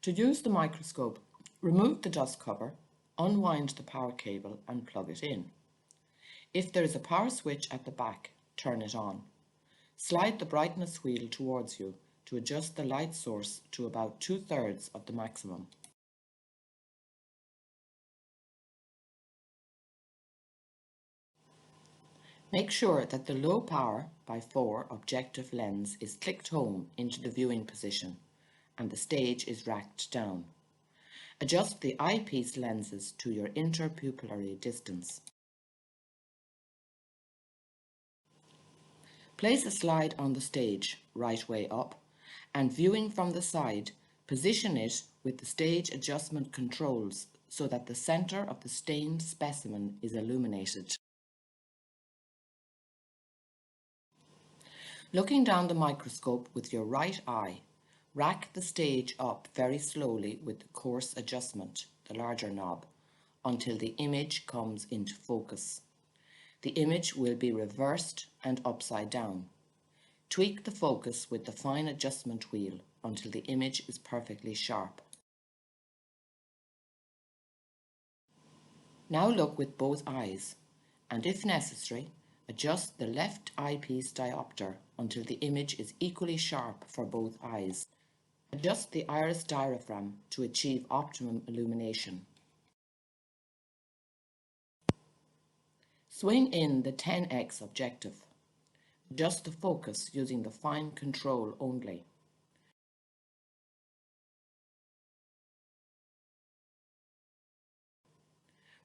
To use the microscope, remove the dust cover, unwind the power cable and plug it in. If there is a power switch at the back, turn it on. Slide the brightness wheel towards you to adjust the light source to about 2/3 of the maximum. Make sure that the low power by 4 objective lens is clicked home into the viewing position and the stage is racked down. Adjust the eyepiece lenses to your interpupillary distance. Place a slide on the stage, right way up, and viewing from the side, position it with the stage adjustment controls so that the center of the stained specimen is illuminated. Looking down the microscope with your right eye, rack the stage up very slowly with the coarse adjustment, the larger knob, until the image comes into focus. The image will be reversed and upside down. Tweak the focus with the fine adjustment wheel until the image is perfectly sharp. Now look with both eyes, and if necessary, adjust the left eyepiece diopter until the image is equally sharp for both eyes. Adjust the iris diaphragm to achieve optimum illumination. Swing in the 10x objective. Adjust the focus using the fine control only.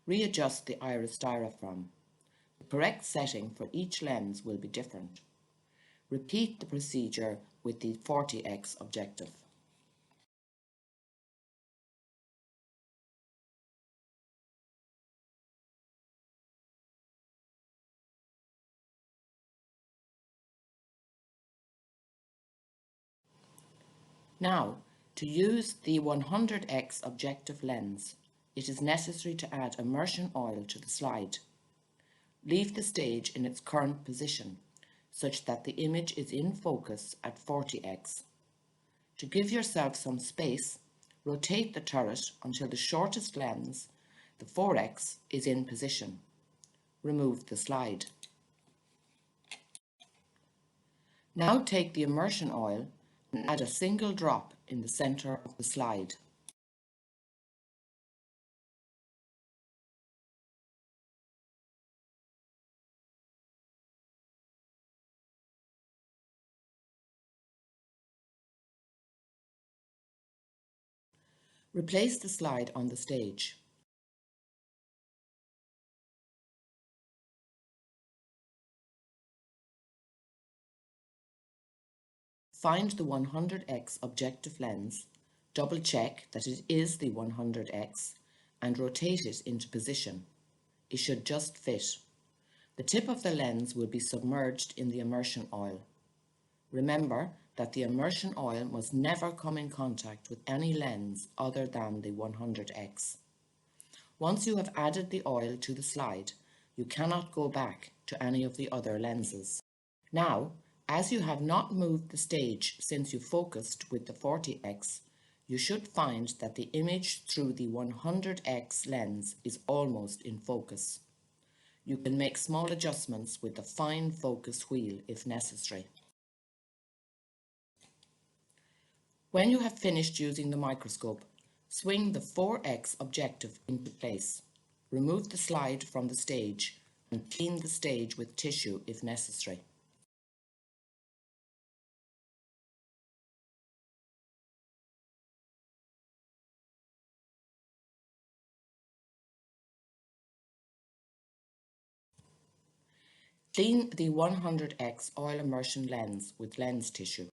Readjust the iris diaphragm. The correct setting for each lens will be different. Repeat the procedure with the 40x objective. Now, to use the 100x objective lens, it is necessary to add immersion oil to the slide. Leave the stage in its current position, such that the image is in focus at 40x. To give yourself some space, rotate the turret until the shortest lens, the 4x, is in position. Remove the slide. Now take the immersion oil and add a single drop in the center of the slide. Replace the slide on the stage. Find the 100x objective lens, double check that it is the 100x, and rotate it into position. It should just fit. The tip of the lens will be submerged in the immersion oil. Remember that the immersion oil must never come in contact with any lens other than the 100x. Once you have added the oil to the slide, you cannot go back to any of the other lenses. Now, as you have not moved the stage since you focused with the 40x, you should find that the image through the 100x lens is almost in focus. You can make small adjustments with the fine focus wheel if necessary. When you have finished using the microscope, swing the 4x objective into place. Remove the slide from the stage and clean the stage with tissue if necessary. Clean the 100x oil immersion lens with lens tissue.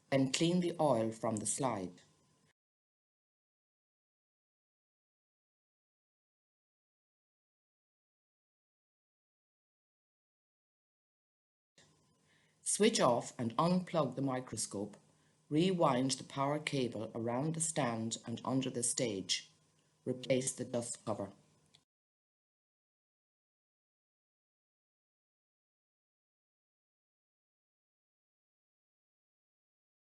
Then clean the oil from the slide. Switch off and unplug the microscope. Rewind the power cable around the stand and under the stage. Replace the dust cover.